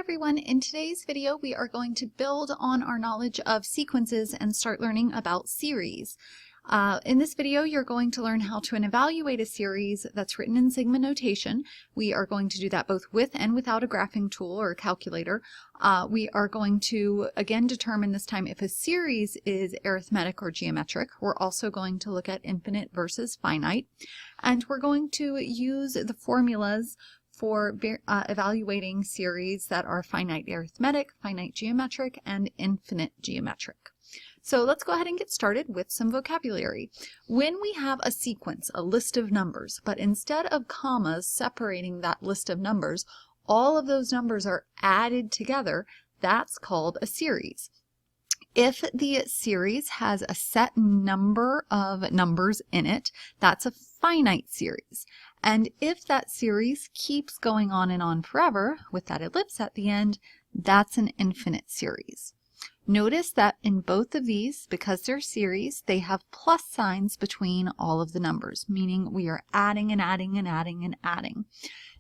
everyone, in today's video we are going to build on our knowledge of sequences and start learning about series. In this video you're going to learn how to evaluate a series that's written in sigma notation. We are going to do that both with and without a graphing tool or a calculator. We are going to again determine this time if a series is arithmetic or geometric. We're also going to look at infinite versus finite, and we're going to use the formulas for evaluating series that are finite arithmetic, finite geometric, and infinite geometric. So let's go ahead and get started with some vocabulary. When we have a sequence, a list of numbers, but instead of commas separating that list of numbers, all of those numbers are added together, that's called a series. If the series has a set number of numbers in it, that's a finite series. And if that series keeps going on and on forever with that ellipse at the end, that's an infinite series. Notice that in both of these, because they're series, they have plus signs between all of the numbers, meaning we are adding and adding and adding and adding.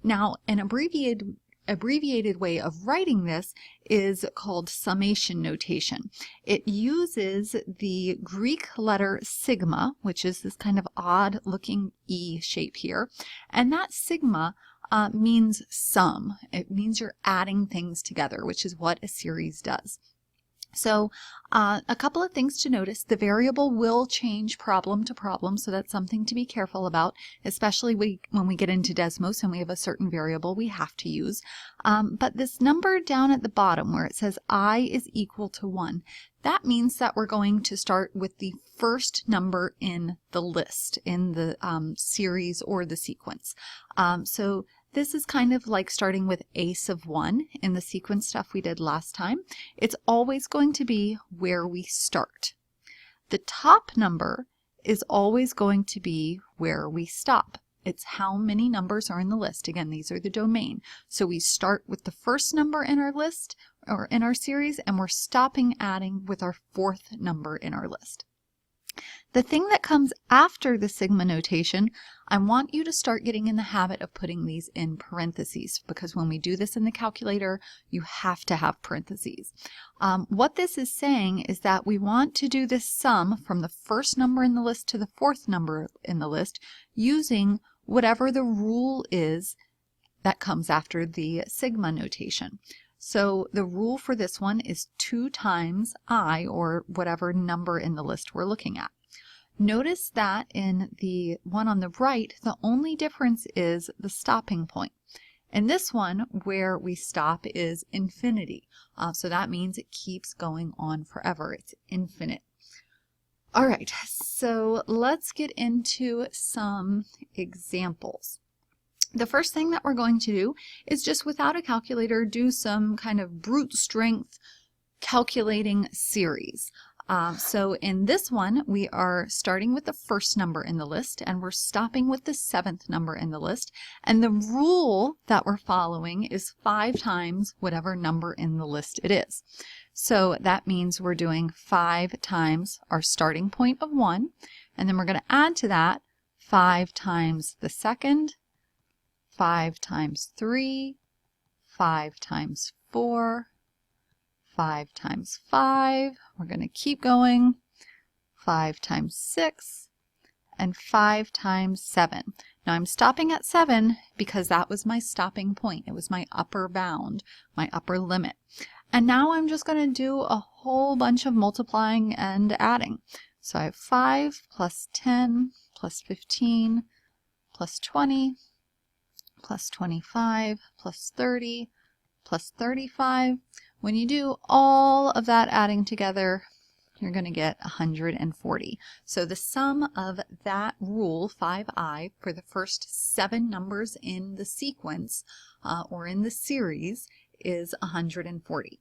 Now, an abbreviated way of writing this is called summation notation. It uses the Greek letter sigma, which is this kind of odd looking E shape here, and that sigma means sum. It means you're adding things together, which is what a series does. So a couple of things to notice. The variable will change problem to problem, so that's something to be careful about, especially when we get into Desmos and we have a certain variable we have to use. But this number down at the bottom where it says I is equal to 1, that means that we're going to start with the first number in the list, in the series or the sequence. So this is kind of like starting with ace of 1 in the sequence stuff we did last time. It's always going to be where we start. The top number is always going to be where we stop. It's how many numbers are in the list. Again, these are the domain. So we start with the first number in our list or in our series, and we're stopping adding with our fourth number in our list. The thing that comes after the sigma notation, I want you to start getting in the habit of putting these in parentheses, because when we do this in the calculator, you have to have parentheses. What this is saying is that we want to do this sum from the first number in the list to the fourth number in the list using whatever the rule is that comes after the sigma notation. So the rule for this one is 2 times I, or whatever number in the list we're looking at. Notice that in the one on the right, the only difference is the stopping point. In this one, where we stop is infinity. So that means it keeps going on forever. It's infinite. All right, so let's get into some examples. The first thing that we're going to do is just without a calculator do some kind of brute strength calculating series. So in this one, we are starting with the first number in the list, and we're stopping with the 7th number in the list. And the rule that we're following is 5 times whatever number in the list it is. So that means we're doing 5 times our starting point of 1, and then we're going to add to that 5 times the second, 5 times 3, 5 times 4, 5 times 5, we're going to keep going, 5 times 6, and 5 times 7. Now I'm stopping at 7 because that was my stopping point. It was my upper bound, my upper limit. And now I'm just going to do a whole bunch of multiplying and adding. So I have 5 plus 10 plus 15 plus 20 plus 25 plus 30 plus 35. When you do all of that adding together, you're going to get 140. So the sum of that rule, 5i, for the first 7 numbers in the sequence or in the series is 140.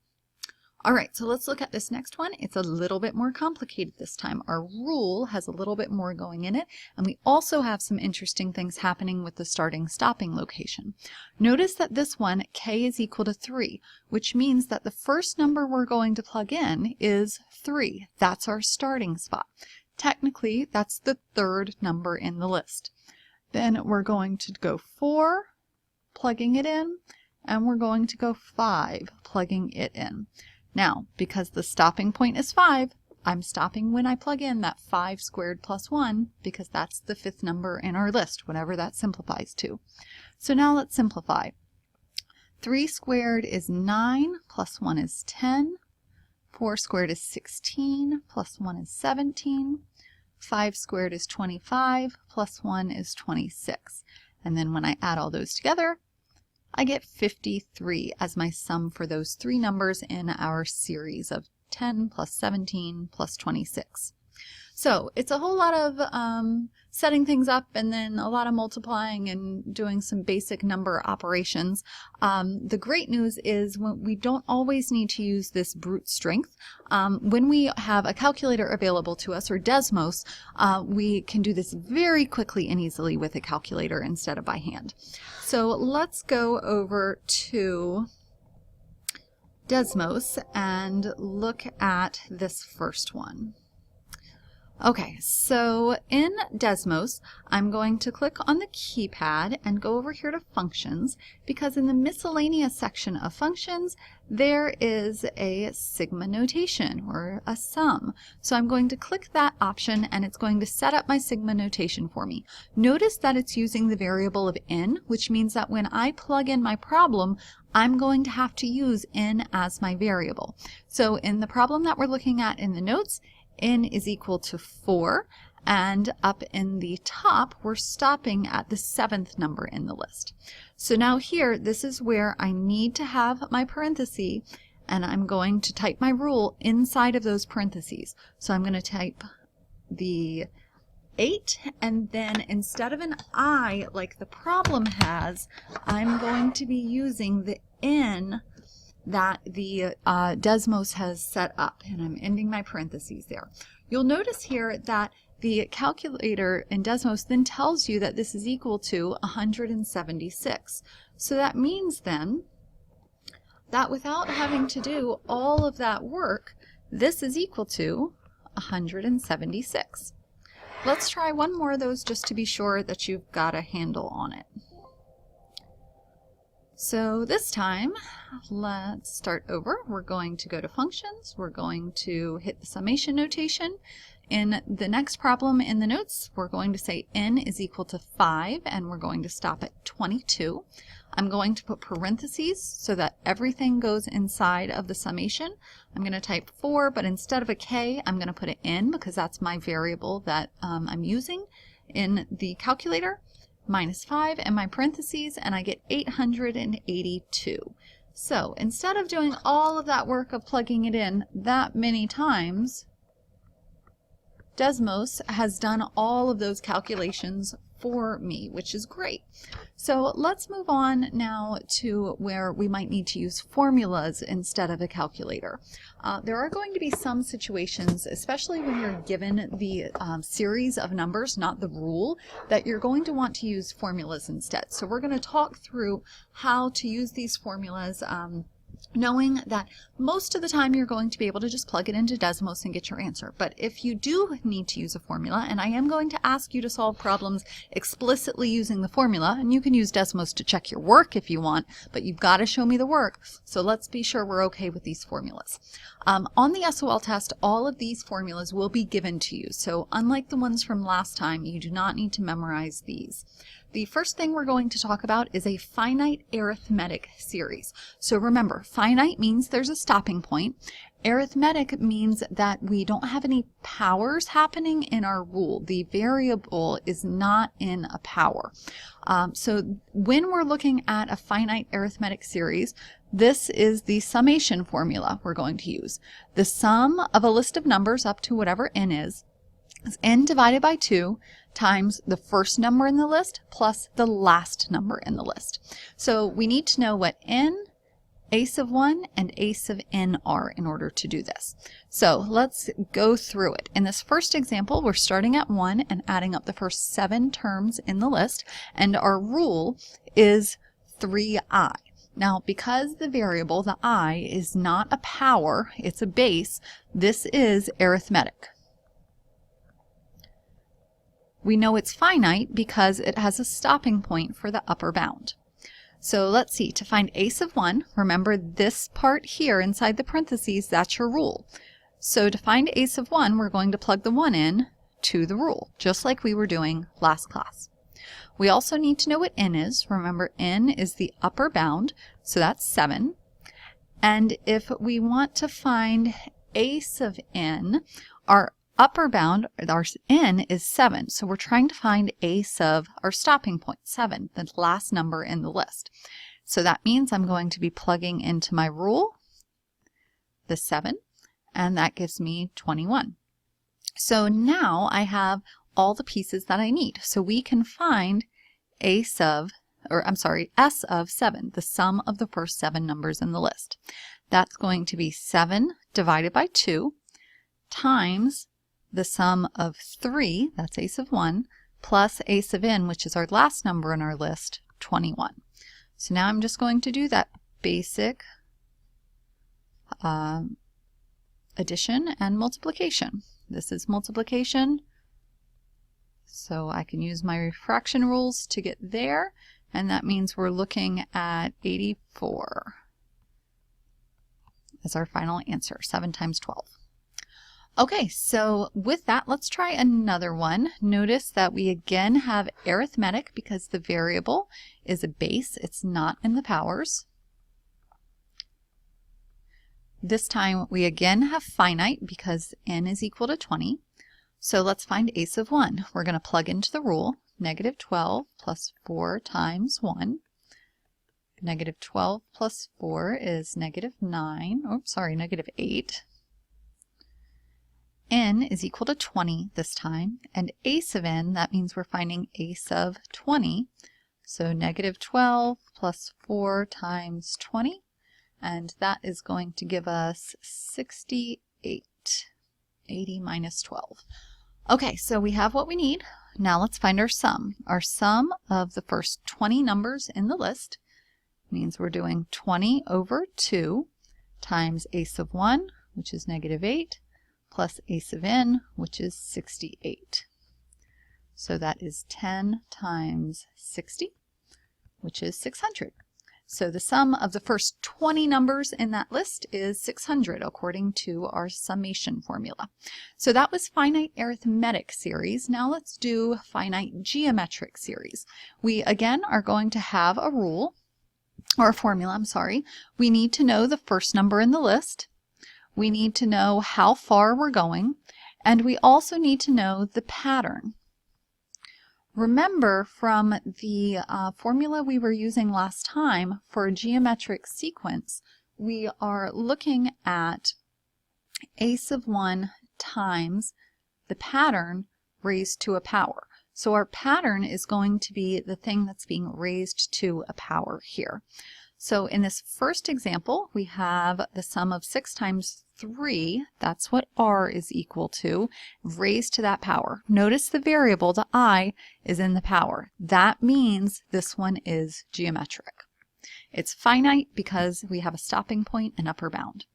All right, so let's look at this next one. It's a little bit more complicated this time. Our rule has a little bit more going in it, and we also have some interesting things happening with the starting stopping location. Notice that this one, k is equal to 3, which means that the first number we're going to plug in is 3. That's our starting spot. Technically, that's the 3rd number in the list. Then we're going to go 4, plugging it in, and we're going to go 5, plugging it in. Now, because the stopping point is 5, I'm stopping when I plug in that 5 squared plus 1, because that's the 5th number in our list, whatever that simplifies to. So now let's simplify. 3 squared is 9, plus 1 is 10. 4 squared is 16, plus 1 is 17. 5 squared is 25, plus 1 is 26. And then when I add all those together, I get 53 as my sum for those 3 numbers in our series of 10 plus 17 plus 26. So it's a whole lot of setting things up and then a lot of multiplying and doing some basic number operations. The great news is we don't always need to use this brute strength. When we have a calculator available to us, or Desmos, we can do this very quickly and easily with a calculator instead of by hand. So let's go over to Desmos and look at this first one. Okay, so in Desmos, I'm going to click on the keypad and go over here to Functions, because in the Miscellaneous section of Functions, there is a sigma notation, or a sum. So I'm going to click that option, and it's going to set up my sigma notation for me. Notice that it's using the variable of n, which means that when I plug in my problem, I'm going to have to use n as my variable. So in the problem that we're looking at in the notes, n is equal to 4, and up in the top we're stopping at the 7th number in the list. So now here, this is where I need to have my parenthesis, and I'm going to type my rule inside of those parentheses. So I'm going to type the 8, and then instead of an I like the problem has, I'm going to be using the n that the Desmos has set up, and I'm ending my parentheses there. You'll notice here that the calculator in Desmos then tells you that this is equal to 176. So that means then that without having to do all of that work, this is equal to 176. Let's try one more of those just to be sure that you've got a handle on it. So this time, let's start over. We're going to go to Functions. We're going to hit the summation notation. In the next problem in the notes, we're going to say n is equal to 5, and we're going to stop at 22. I'm going to put parentheses so that everything goes inside of the summation. I'm going to type 4, but instead of a k, I'm going to put an n, because that's my variable that I'm using in the calculator. Minus 5 and my parentheses, and I get 882. So instead of doing all of that work of plugging it in that many times, Desmos has done all of those calculations for me, which is great. So let's move on now to where we might need to use formulas instead of a calculator. There are going to be some situations, especially when you're given the series of numbers, not the rule, that you're going to want to use formulas instead. So we're going to talk through how to use these formulas, knowing that most of the time you're going to be able to just plug it into Desmos and get your answer. But if you do need to use a formula, and I am going to ask you to solve problems explicitly using the formula, and you can use Desmos to check your work if you want, but you've got to show me the work. So let's be sure we're okay with these formulas. On the SOL test, all of these formulas will be given to you. So unlike the ones from last time, you do not need to memorize these. The first thing we're going to talk about is a finite arithmetic series. So remember, finite means there's a stopping point. Arithmetic means that we don't have any powers happening in our rule. The variable is not in a power. So when we're looking at a finite arithmetic series, this is the summation formula we're going to use. The sum of a list of numbers up to whatever n is n divided by 2 times the first number in the list plus the last number in the list. So we need to know what n, a sub 1, and a sub n are in order to do this. So let's go through it. In this first example, we're starting at 1 and adding up the first 7 terms in the list, and our rule is 3i. Now, because the variable, the I, is not a power, it's a base, this is arithmetic. We know it's finite because it has a stopping point for the upper bound. So let's see, to find ace of 1, remember this part here inside the parentheses, that's your rule. So to find ace of 1, we're going to plug the 1 in to the rule, just like we were doing last class. We also need to know what n is. Remember, n is the upper bound, so that's 7. And if we want to find ace of n, our upper bound, our n is 7. So we're trying to find ace of our stopping point, 7, the last number in the list. So that means I'm going to be plugging into my rule the 7, and that gives me 21. So now I have all the pieces that I need. So we can find s of 7, the sum of the first 7 numbers in the list. That's going to be 7 divided by 2 times the sum of 3, that's ace of 1, plus ace of n, which is our last number in our list, 21. So now I'm just going to do that basic addition and multiplication. This is multiplication, so I can use my refraction rules to get there, and that means we're looking at 84 as our final answer, 7 times 12. Okay, so with that, let's try another one. Notice that we again have arithmetic because the variable is a base, it's not in the powers. This time we again have finite because n is equal to 20. So let's find ace of 1. We're going to plug into the rule, negative 12 plus 4 times 1. Negative 12 plus 4 is negative 9, negative 8. N is equal to 20 this time, and ace of n, that means we're finding ace of 20. So negative 12 plus 4 times 20, and that is going to give us 68. 80 minus 12. Okay, so we have what we need. Now let's find our sum. Our sum of the first 20 numbers in the list means we're doing 20 over 2 times ace of 1, which is negative 8, plus ace of n, which is 68. So that is 10 times 60, which is 600. So the sum of the first 20 numbers in that list is 600 according to our summation formula. So that was finite arithmetic series. Now let's do finite geometric series. We again are going to have a rule, or a formula, I'm sorry. We need to know the first number in the list. We need to know how far we're going, and we also need to know the pattern. Remember from the formula we were using last time for a geometric sequence, we are looking at ace of 1 times the pattern raised to a power. So our pattern is going to be the thing that's being raised to a power here. So in this first example, we have the sum of 6 times 3, that's what r is equal to, raised to that power. Notice the variable, the I, is in the power. That means this one is geometric. It's finite because we have a stopping point and upper bound.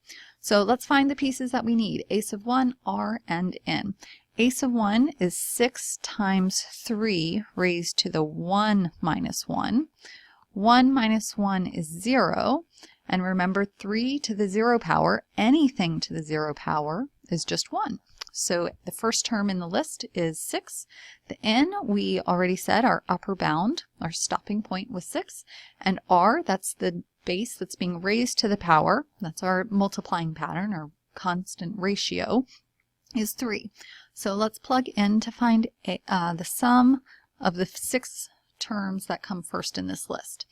So let's find the pieces that we need. Ace of 1, r, and n. Ace of 1 is 6 times 3 raised to the 1 minus 1. 1 minus 1 is 0, and remember 3 to the 0 power, anything to the 0 power is just 1. So the first term in the list is 6. The n, we already said our upper bound, our stopping point was 6, and r, that's the base that's being raised to the power, that's our multiplying pattern, our constant ratio, is 3. So let's plug in to find the sum of the 6 terms that come first in this list.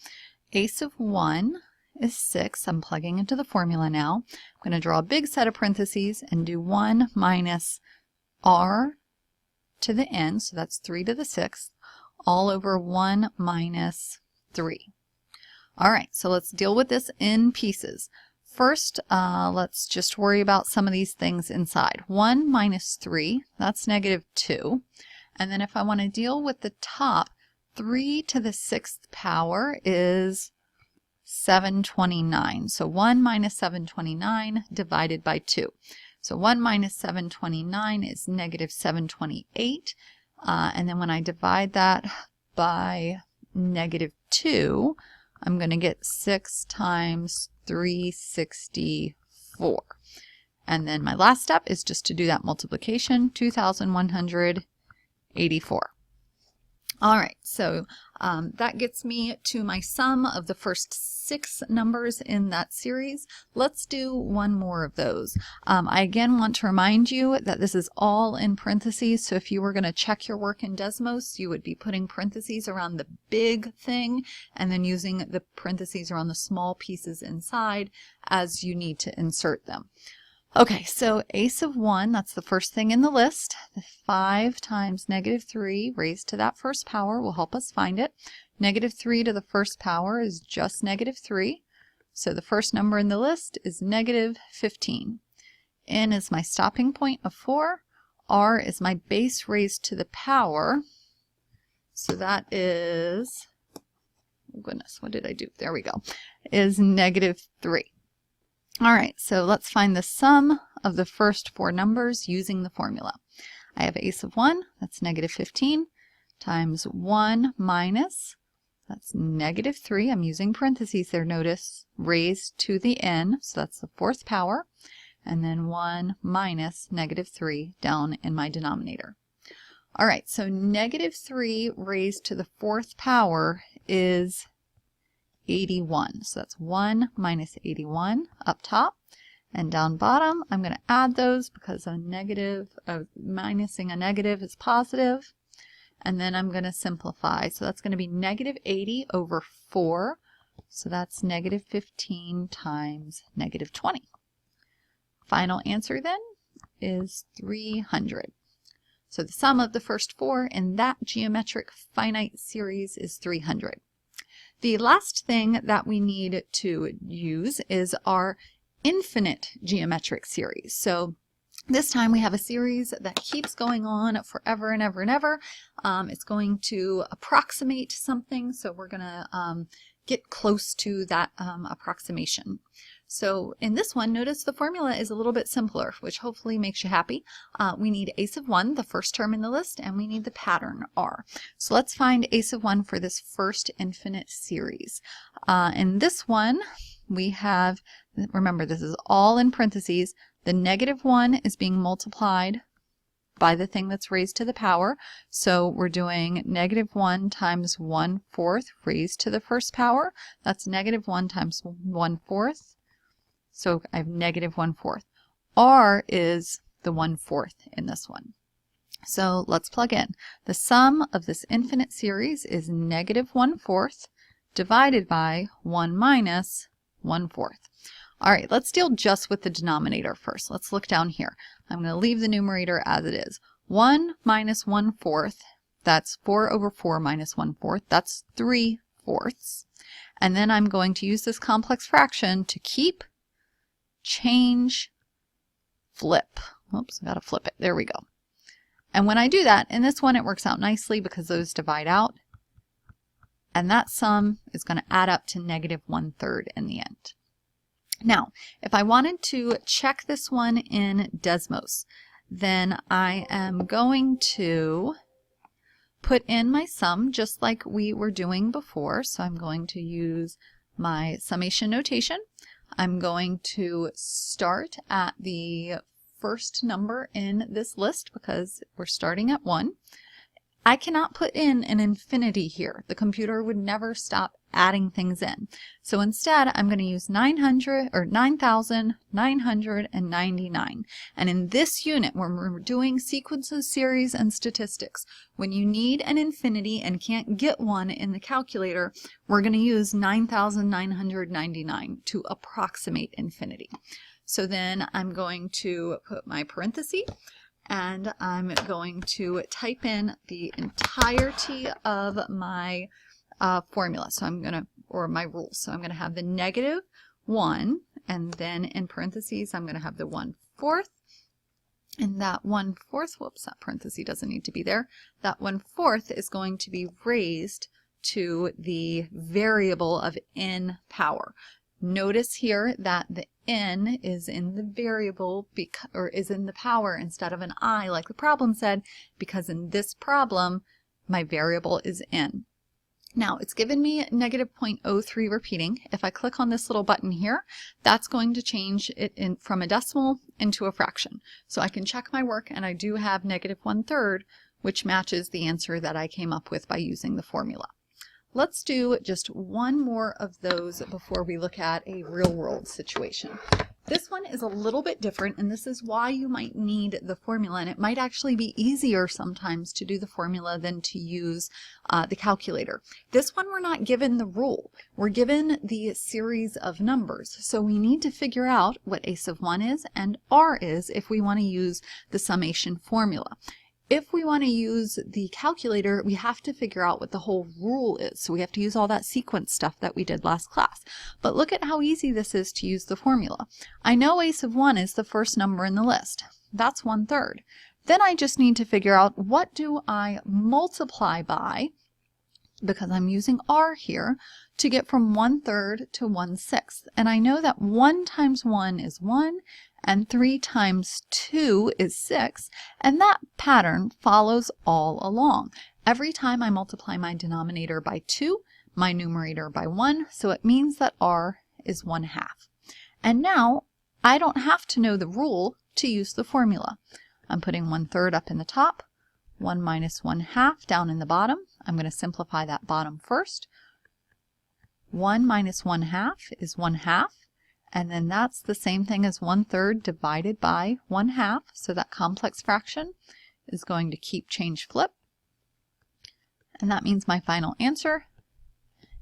Ace of 1 is 6. I'm plugging into the formula now. I'm going to draw a big set of parentheses and do 1 minus r to the n, so that's 3 to the 6th, all over 1 minus 3. All right, so let's deal with this in pieces. First, let's just worry about some of these things inside. 1 minus 3, that's negative 2. And then if I want to deal with the top, 3 to the 6th power is 729. So 1 minus 729 divided by 2. So 1 minus 729 is negative 728. And then when I divide that by negative 2, I'm going to get 6 times 364. And then my last step is just to do that multiplication, 2,184. All right, so that gets me to my sum of the first 6 numbers in that series. Let's do one more of those. I again want to remind you that this is all in parentheses, so if you were going to check your work in Desmos, you would be putting parentheses around the big thing and then using the parentheses around the small pieces inside as you need to insert them. Okay, so a sub 1, that's the first thing in the list. The 5 times negative 3 raised to that first power will help us find it. Negative 3 to the first power is just negative 3. So the first number in the list is negative 15. N is my stopping point of 4. R is my base raised to the power. So that is, oh goodness, what did I do? There we go, is negative 3. All right, so let's find the sum of the first 4 numbers using the formula. I have a sub 1, that's negative 15, times 1 minus, that's negative 3, I'm using parentheses there, notice, raised to the n, so that's the 4th power, and then 1 minus negative 3 down in my denominator. All right, so negative 3 raised to the 4th power is 81. So that's 1 minus 81 up top, and down bottom I'm going to add those because a negative, minusing a negative is positive, and then I'm going to simplify. So that's going to be negative 80 over 4, so that's negative 15 times negative 20. Final answer then is 300. So the sum of the first 4 in that geometric finite series is 300. The last thing that we need to use is our infinite geometric series. So this time we have a series that keeps going on forever and ever and ever. It's going to approximate something, so we're going to get close to that approximation. So in this one, notice the formula is a little bit simpler, which hopefully makes you happy. We need a sub 1, the first term in the list, and we need the pattern r. So let's find a sub 1 for this first infinite series. In this one, we have, remember this is all in parentheses, the negative 1 is being multiplied by the thing that's raised to the power. So we're doing negative 1 times 1/4 raised to the first power. That's negative 1 times 1/4. So I have negative 1/4. R is the 1/4 in this one. So let's plug in. The sum of this infinite series is negative 1/4 divided by 1 minus 1/4. All right, let's deal just with the denominator first. Let's look down here. I'm going to leave the numerator as it is. 1 minus 1/4, that's 4 over 4 minus 1/4, that's 3/4. And then I'm going to use this complex fraction to keep, change, flip. Oops, I got to flip it. There we go. And when I do that, in this one it works out nicely because those divide out. And that sum is going to add up to negative 1/3 in the end. Now, if I wanted to check this one in Desmos, then I am going to put in my sum just like we were doing before. So I'm going to use my summation notation. I'm going to start at the first number in this list because we're starting at 1. I cannot put in an infinity here. The computer would never stop adding things in. So instead, I'm going to use 9,999. And in this unit, when we're doing sequences, series, and statistics, when you need an infinity and can't get one in the calculator, we're going to use 9,999 to approximate infinity. So then I'm going to put my parenthesis, and I'm going to type in the entirety of my formula. So I'm going to, or my rules. So I'm going to have the negative 1, and then in parentheses, I'm going to have the 1/4. And that 1/4, whoops, that parenthesis doesn't need to be there. That 1/4 is going to be raised to the variable of n power. Notice here that the n is in the variable, or is in the power instead of an I like the problem said, because in this problem, my variable is n. Now it's given me negative 0.03 repeating. If I click on this little button here, that's going to change it from a decimal into a fraction. So I can check my work, and I do have negative 1/3, which matches the answer that I came up with by using the formula. Let's do just one more of those before we look at a real-world situation. This one is a little bit different, and this is why you might need the formula, and it might actually be easier sometimes to do the formula than to use the calculator. This one we're not given the rule. We're given the series of numbers, so we need to figure out what a sub 1 is and r is if we want to use the summation formula. If we want to use the calculator, we have to figure out what the whole rule is. So we have to use all that sequence stuff that we did last class. But look at how easy this is to use the formula. I know a sub 1 is the first number in the list. That's 1/3. Then I just need to figure out what do I multiply by, because I'm using r here, to get from 1/3 to 1/6. And I know that 1 times 1 is 1, and 3 times 2 is 6, and that pattern follows all along. Every time I multiply my denominator by 2, my numerator by 1, so it means that r is 1/2. And now I don't have to know the rule to use the formula. I'm putting 1/3 up in the top, 1 minus 1/2 down in the bottom. I'm going to simplify that bottom first. 1 minus 1/2 is 1/2. And then that's the same thing as 1/3 divided by 1/2. So that complex fraction is going to keep change flip. And that means my final answer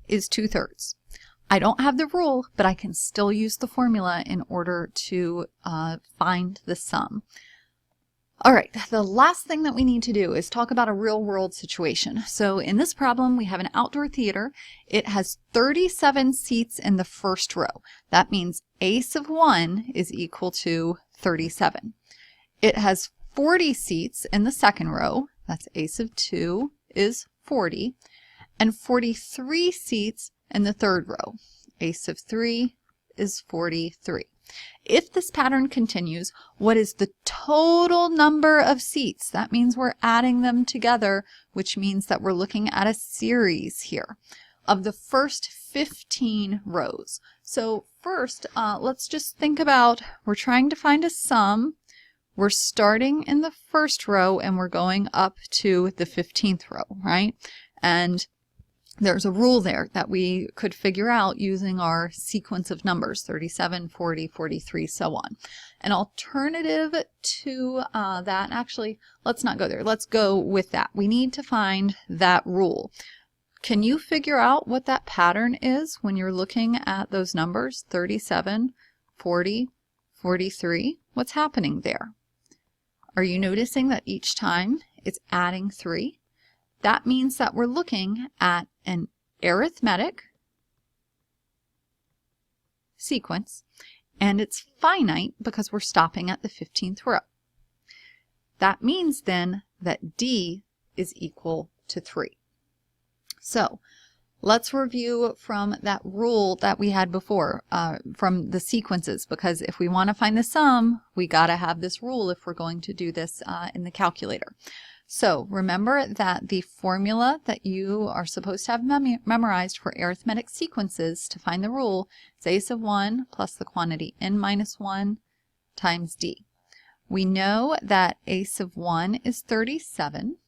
is 2/3. I don't have the rule, but I can still use the formula in order to find the sum. All right, the last thing that we need to do is talk about a real-world situation. So in this problem, we have an outdoor theater. It has 37 seats in the first row. That means a sub 1 is equal to 37. It has 40 seats in the second row. That's a sub 2 is 40. And 43 seats in the third row. A sub 3 is 43. If this pattern continues, what is the total number of seats? That means we're adding them together, which means that we're looking at a series here of the first 15 rows. So first, let's just think about, we're trying to find a sum. We're starting in the first row and we're going up to the 15th row, right? And there's a rule there that we could figure out using our sequence of numbers, 37, 40, 43, so on. An alternative to that, actually, let's not go there. Let's go with that. We need to find that rule. Can you figure out what that pattern is when you're looking at those numbers, 37, 40, 43? What's happening there? Are you noticing that each time it's adding 3? That means that we're looking at an arithmetic sequence, and it's finite because we're stopping at the 15th row. That means then that D is equal to 3. So let's review from that rule that we had before, from the sequences, because if we want to find the sum, we got to have this rule if we're going to do this in the calculator. So remember that the formula that you are supposed to have memorized for arithmetic sequences to find the rule is a sub 1 plus the quantity n minus 1 times d. We know that a sub 1 is 37.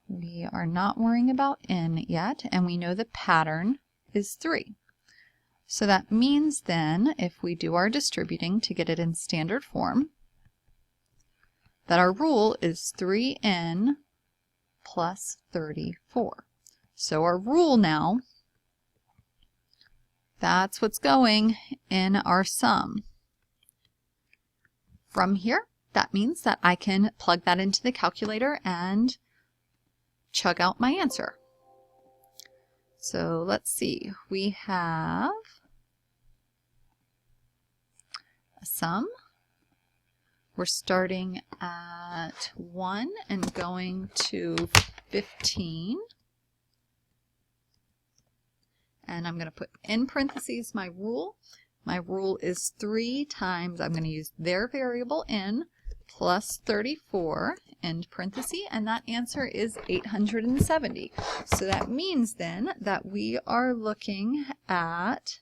We are not worrying about n yet, and we know the pattern is 3. So that means then, if we do our distributing to get it in standard form, that our rule is 3n plus 34. So our rule now, that's what's going in our sum. From here, that means that I can plug that into the calculator and chug out my answer. So let's see, we have a sum. We're starting at 1 and going to 15. And I'm going to put in parentheses my rule. My rule is 3 times, I'm going to use their variable n, plus 34 end parenthesis, and that answer is 870. So that means then that we are looking at,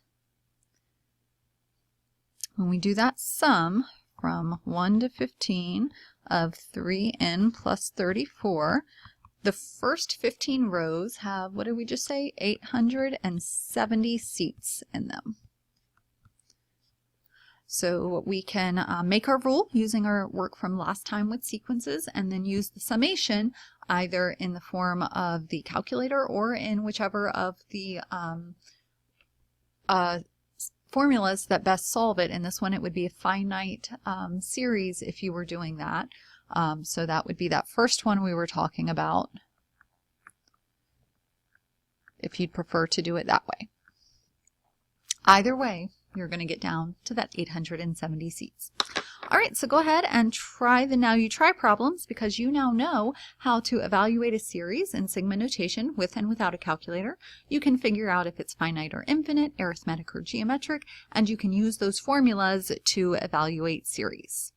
when we do that sum from 1 to 15 of 3n plus 34, the first 15 rows have, what did we just say, 870 seats in them. So we can make our rule using our work from last time with sequences, and then use the summation either in the form of the calculator or in whichever of the formulas that best solve it. In this one it would be a finite series if you were doing that. So that would be that first one we were talking about, if you'd prefer to do it that way. Either way, you're going to get down to that 870 seats. All right, so go ahead and try the Now You Try problems, because you now know how to evaluate a series in sigma notation with and without a calculator. You can figure out if it's finite or infinite, arithmetic or geometric, and you can use those formulas to evaluate series.